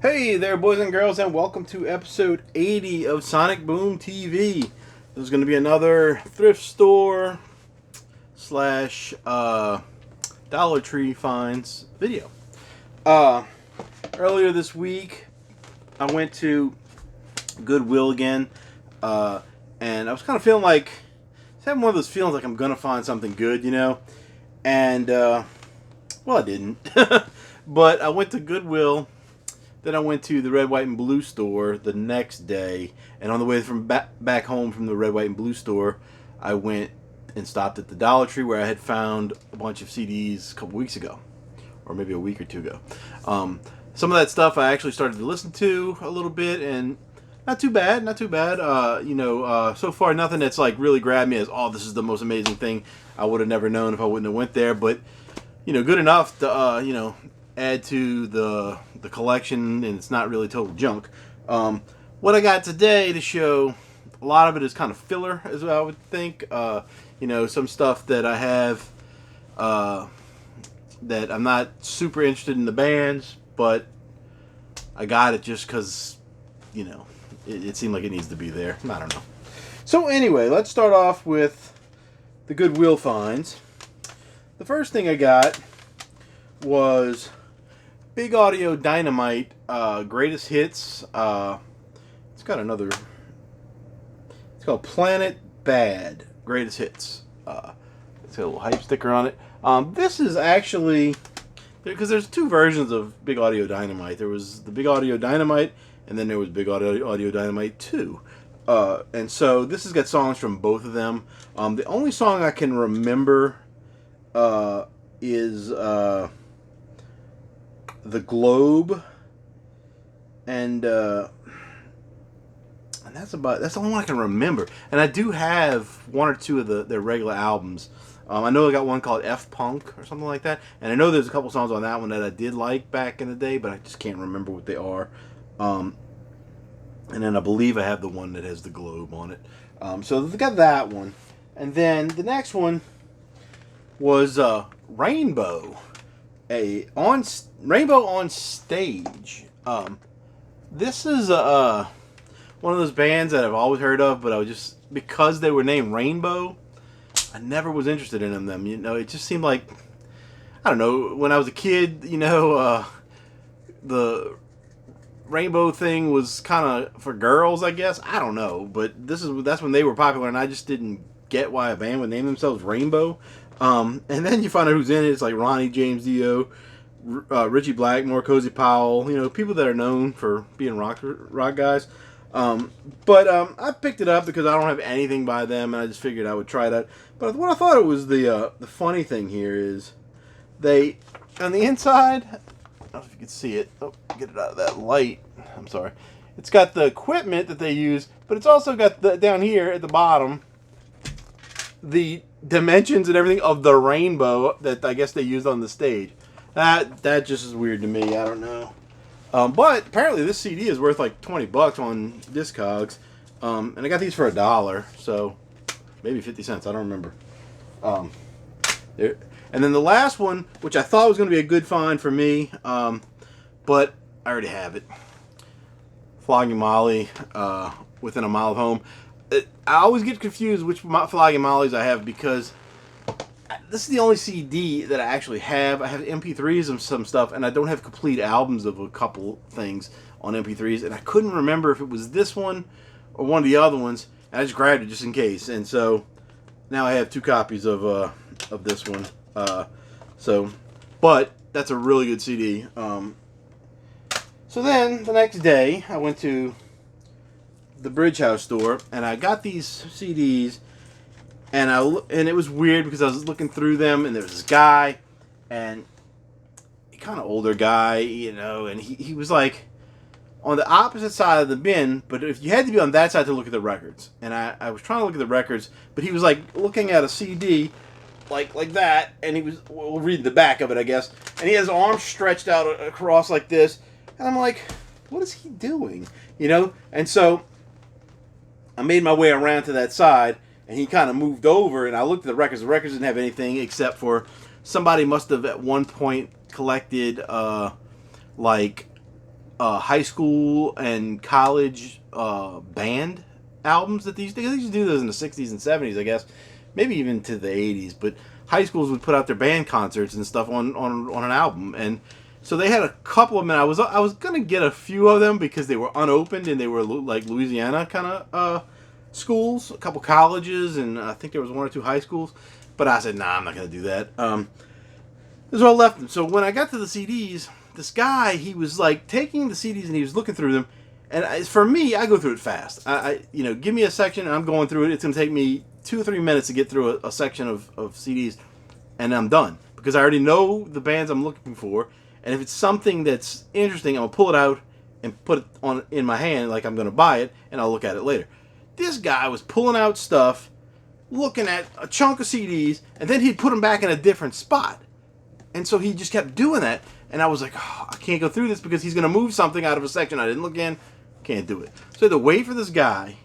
Hey there, boys and girls, and welcome to episode 80 of Sonic Boom TV. This is going to be another thrift store slash Dollar Tree finds video. Earlier this week, I went to Goodwill again, and I was kind of feeling like, having one of those feelings like I'm going to find something good, you know? And, well, I didn't. But I went to Goodwill. Then I went to the Red, White, and Blue store the next day, and on the way from back home from the Red, White, and Blue store, I went and stopped at the Dollar Tree where I had found a bunch of CDs a couple weeks ago, or maybe a week or two ago. Some of that stuff I actually started to listen to a little bit, and not too bad. So far nothing that's like really grabbed me as, oh, this is the most amazing thing. I would have never known if I wouldn't have went there, but good enough to add to the collection, and it's not really total junk. What I got today to show, a lot of it is kind of filler, as I would think. Some stuff that I have that I'm not super interested in the bands, but I got it just because, it seemed like it needs to be there. I don't know. So anyway, let's start off with the Goodwill finds. The first thing I got was Big Audio Dynamite Greatest Hits. It's got another. It's called Planet Bad Greatest Hits. It's got a little hype sticker on it. This is actually, because there's two versions of Big Audio Dynamite. There was the Big Audio Dynamite, and then there was Big Audio Dynamite 2. And so this has got songs from both of them. The only song I can remember is The Globe, and that's the only one I can remember. And I do have one or two of their regular albums. I know I got one called F Punk or something like that, and I know there's a couple songs on that one that I did like back in the day, but I just can't remember what they are. And then I believe I have the one that has The Globe on it. So they got that one, and then the next one was Rainbow. Rainbow on Stage. This is one of those bands that I've always heard of, but I was just, because they were named Rainbow, I never was interested in them. It just seemed like, I don't know, when I was a kid, the rainbow thing was kind of for girls, I guess. I don't know, but that's when they were popular, and I just didn't get why a band would name themselves Rainbow. And then you find out who's in it. It's like Ronnie James Dio, Richie Blackmore, Cozy Powell. People that are known for being rock guys. But I picked it up because I don't have anything by them, and I just figured I would try that. But what I thought it was the funny thing here is they, on the inside, I don't know if you can see it. Oh, get it out of that light. I'm sorry. It's got the equipment that they use, but it's also got down here at the bottom the dimensions and everything of the rainbow that I guess they used on the stage. That just is weird to me. I don't know. But apparently this CD is worth like $20 on Discogs. And I got these for $1, so maybe 50 cents. I don't remember. And then the last one, which I thought was going to be a good find for me, but I already have it. Flogging Molly, Within a Mile of Home. I always get confused which Flogging Mollies I have, because this is the only CD that I actually have. I have MP3s of some stuff, and I don't have complete albums of a couple things on MP3s, and I couldn't remember if it was this one or one of the other ones, and I just grabbed it just in case. And so now I have 2 copies of this one. But that's a really good CD. So then the next day I went to the Bridge House store, and I got these CDs, and it was weird because I was looking through them, and there was this guy, and a kind of older guy, and he was like on the opposite side of the bin, but if you had to be on that side to look at the records, and I was trying to look at the records, but he was like looking at a CD like that, and he was, we'll read the back of it, I guess, and he has his arms stretched out across like this, and I'm like, what is he doing? And so I made my way around to that side, and he kind of moved over, and I looked at the records. The records didn't have anything except for somebody must have at one point collected like high school and college band albums that they used to do those in the 60s and 70s, I guess, maybe even to the 80s. But high schools would put out their band concerts and stuff on an album, and so they had a couple of them. I was gonna get a few of them because they were unopened and they were like Louisiana kind of schools, a couple colleges, and I think there was one or two high schools. But I said, nah, I'm not gonna do that. This is what I left them. So when I got to the CDs, this guy, he was like taking the CDs and he was looking through them. And for me, I go through it fast. Give me a section and I'm going through it. It's going to take me 2 or 3 minutes to get through a section of CDs, and I'm done because I already know the bands I'm looking for. And if it's something that's interesting, I'll pull it out and put it on in my hand like I'm going to buy it, and I'll look at it later. This guy was pulling out stuff, looking at a chunk of CDs, and then he'd put them back in a different spot. And so he just kept doing that, and I was like, oh, I can't go through this because he's going to move something out of a section I didn't look in. Can't do it. So I had to wait for this guy,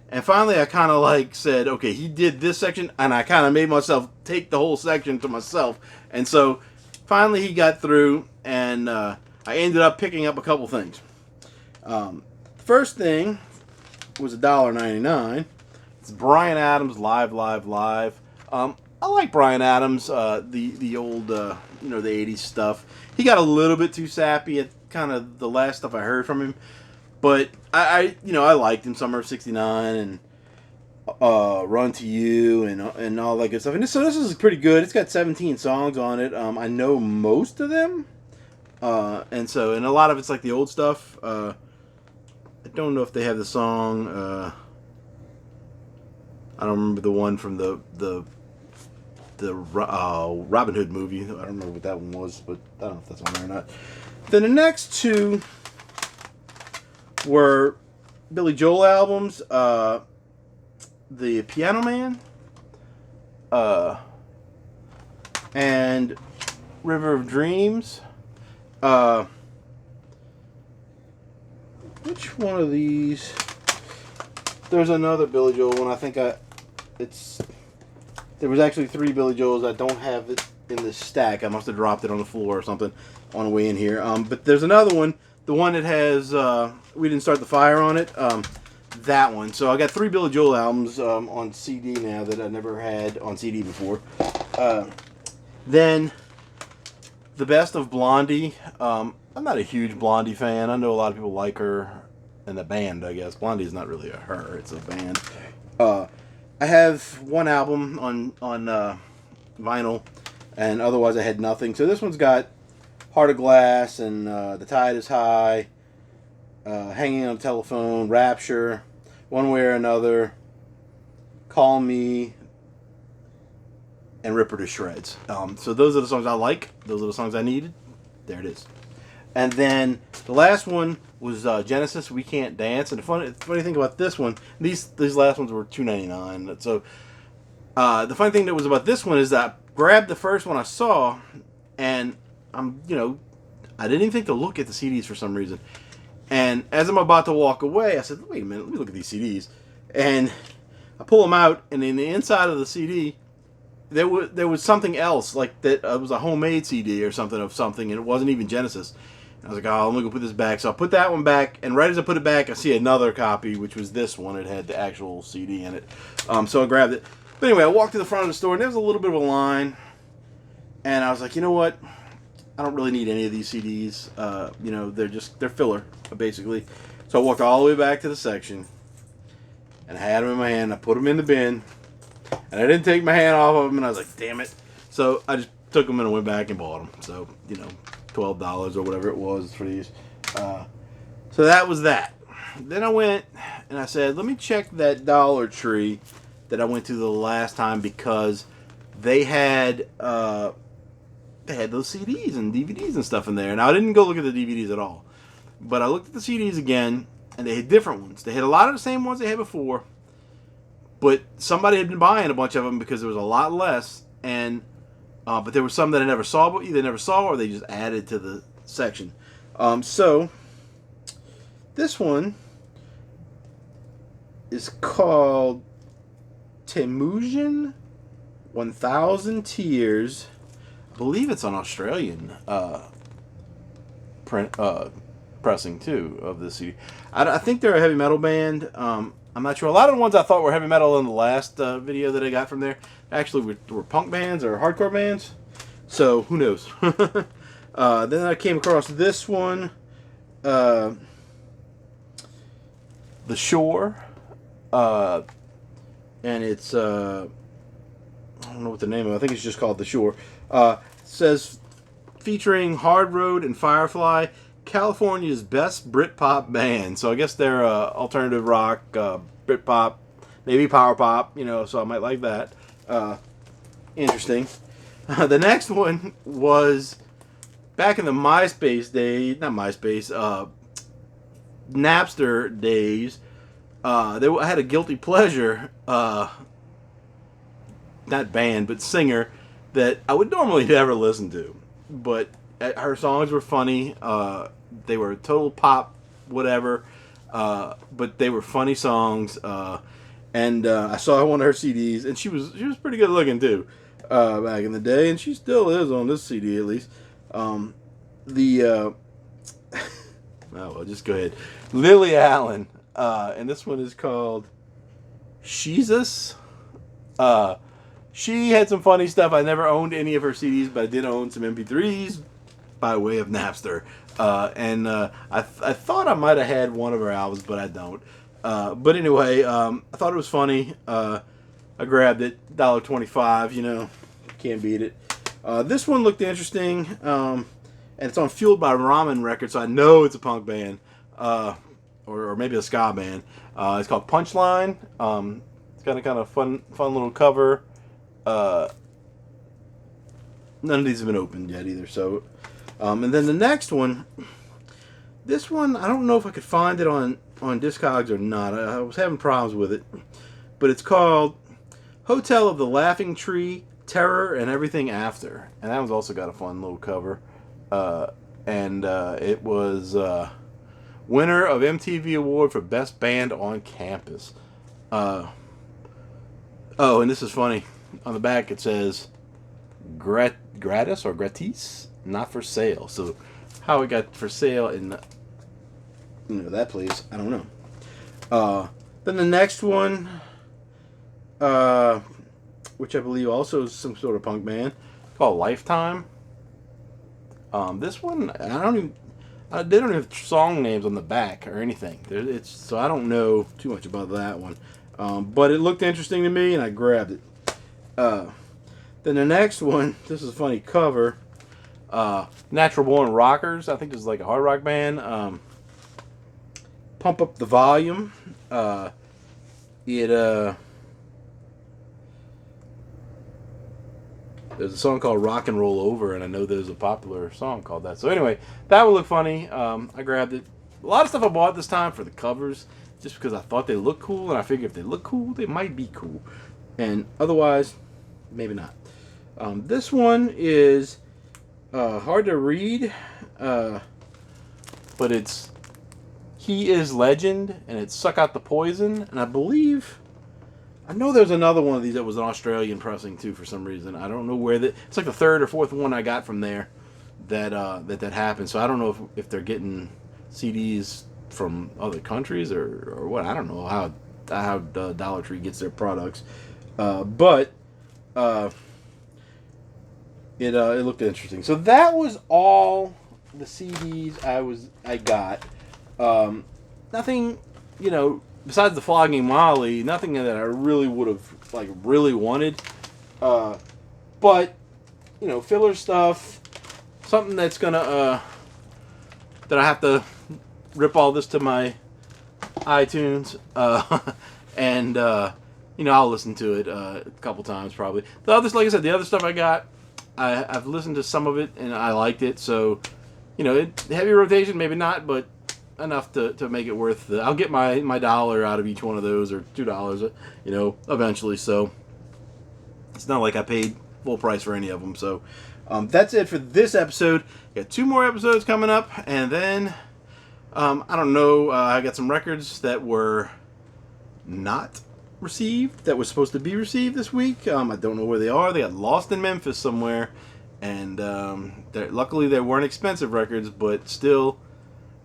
and finally I kind of like said, okay, he did this section, and I kind of made myself take the whole section to myself. And so finally he got through, and I ended up picking up a couple things. First thing was $1.99. It's Bryan Adams Live, Live, Live. I like Bryan Adams, the old, the 80s stuff. He got a little bit too sappy at kind of the last stuff I heard from him. But I liked him, Summer of '69 and Run to You and all that good stuff. And so this is pretty good. It's got 17 songs on it. I know most of them. And a lot of it's like the old stuff. I don't know if they have the song. I don't remember the one from the Robin Hood movie. I don't remember what that one was, but I don't know if that's on there or not. Then the next two were Billy Joel albums, The Piano Man, and River of Dreams. Which one of these? There's another Billy Joel one. I think there was actually 3 Billy Joels. I don't have it in this stack. I must have dropped it on the floor or something on the way in here. But there's another one. The one that has We Didn't Start the Fire on it. That one. So I got 3 Billy Joel albums on CD now that I never had on CD before. Then the best of Blondie. I'm not a huge Blondie fan. I know a lot of people like her and the band, I guess. Blondie's not really a her. It's a band. I have one album on vinyl, and otherwise I had nothing. So this one's got Heart of Glass and The Tide is High, Hanging on a Telephone, Rapture, One Way or Another, Call Me, and Rip Her to Shreds. So those are the songs I like. Those are the songs I needed. There it is. And then the last one was Genesis, We Can't Dance. And the funny thing about this one, these last ones were $2.99. So the funny thing that was about this one is that I grabbed the first one I saw, and I didn't even think to look at the CDs for some reason. And as I'm about to walk away, I said, wait a minute, let me look at these CDs. And I pull them out, and in the inside of the CD, there was something else, like that it was a homemade CD or something of something, and it wasn't even Genesis. I was like, oh, let me go put this back. So I put that one back, and right as I put it back, I see another copy, which was this one. It had the actual CD in it. So I grabbed it. But anyway, I walked to the front of the store, and there was a little bit of a line. And I was like, you know what? I don't really need any of these CDs. They're filler, basically. So I walked all the way back to the section, and I had them in my hand. I put them in the bin, and I didn't take my hand off of them, and I was like, damn it. So I just took them and I went back and bought them. So, $12 or whatever it was for these. So that was that. Then I went and I said, let me check that Dollar Tree that I went to the last time, because they had those CDs and DVDs and stuff in there. Now I didn't go look at the DVDs at all, but I looked at the CDs again, and they had different ones. They had a lot of the same ones they had before, but somebody had been buying a bunch of them because there was a lot less, and but there were some that I never saw, but either never saw or they just added to the section. So this one is called Temujin 1000 Tears. I believe it's an Australian pressing too of this CD. I think they're a heavy metal band. I'm not sure. A lot of the ones I thought were heavy metal in the last video that I got from there actually were punk bands or hardcore bands. So who knows? Then I came across this one, The Shore, and it's I don't know what the name of it. I think it's just called The Shore. It says featuring Hard Road and Firefly, California's best Britpop band. So I guess they're alternative rock, Britpop, maybe power pop. So I might like that. Interesting. The next one was back in the MySpace days, not MySpace, Napster days. I had a guilty pleasure, not band, but singer that I would normally never listen to. But her songs were funny. They were total pop, whatever. But they were funny songs. And I saw one of her CDs, and she was pretty good looking too, back in the day, and she still is on this CD at least. Oh well, just go ahead. Lily Allen, and this one is called Jesus. She had some funny stuff. I never owned any of her CDs, but I did own some MP3s by way of Napster. And I thought I might have had one of her albums, but I don't. But anyway, I thought it was funny. I grabbed it, $1.25, can't beat it. This one looked interesting, and it's on Fueled by Ramen Records, so I know it's a punk band, or maybe a ska band. It's called Punchline. It's got a kind of fun little cover. None of these have been opened yet either. So, and then the next one, this one I don't know if I could find it on Discogs or not. I was having problems with it, but it's called Hotel of the Laughing Tree, Terror and Everything After, and that one's also got a fun little cover. And it was winner of MTV Award for Best Band on Campus. Oh, and this is funny. On the back it says gratis or gratis, not for sale. So how it got for sale in that place, I don't know. Then the next one, which I believe also is some sort of punk band, called Lifetime. This one they don't even have song names on the back or anything. So I don't know too much about that one. But it looked interesting to me, and I grabbed it. Then the next one, this is a funny cover. Natural Born Rockers. I think this is like a hard rock band. Pump Up the Volume. There's a song called Rock and Roll Over, and I know there's a popular song called that. So anyway, that would look funny. I grabbed it. A lot of stuff I bought this time for the covers, just because I thought they looked cool, and I figured if they look cool, they might be cool. And otherwise, maybe not. This one is hard to read, but it's He Is Legend, and it's Suck Out the Poison. And I know there's another one of these that was an Australian pressing too for some reason. I don't know where it's like the third or fourth one I got from there that happened. So I don't know if they're getting CDs from other countries or what. I don't know how Dollar Tree gets their products. But it looked interesting. So that was all the CDs I got. Nothing, besides the Flogging Molly, nothing that I really would have really wanted. But filler stuff, something that's gonna that I have to rip all this to my iTunes, and I'll listen to it a couple times probably. The others, like I said, the other stuff I got, I've listened to some of it and I liked it. So heavy rotation, maybe not, but enough to make it worth I'll get my $1 out of each one of those, or $2, eventually. So it's not like I paid full price for any of them. So that's it for this episode. Got 2 more episodes coming up, and then I don't know. I got some records that were not received that were supposed to be received this week. I don't know where they are. They got lost in Memphis somewhere, and luckily they weren't expensive records, but still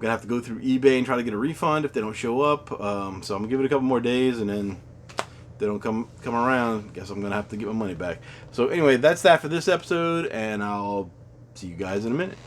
gonna have to go through eBay and try to get a refund if they don't show up. So I'm gonna give it a couple more days, and then if they don't come around, guess I'm gonna have to get my money back. So anyway, that's that for this episode, and I'll see you guys in a minute.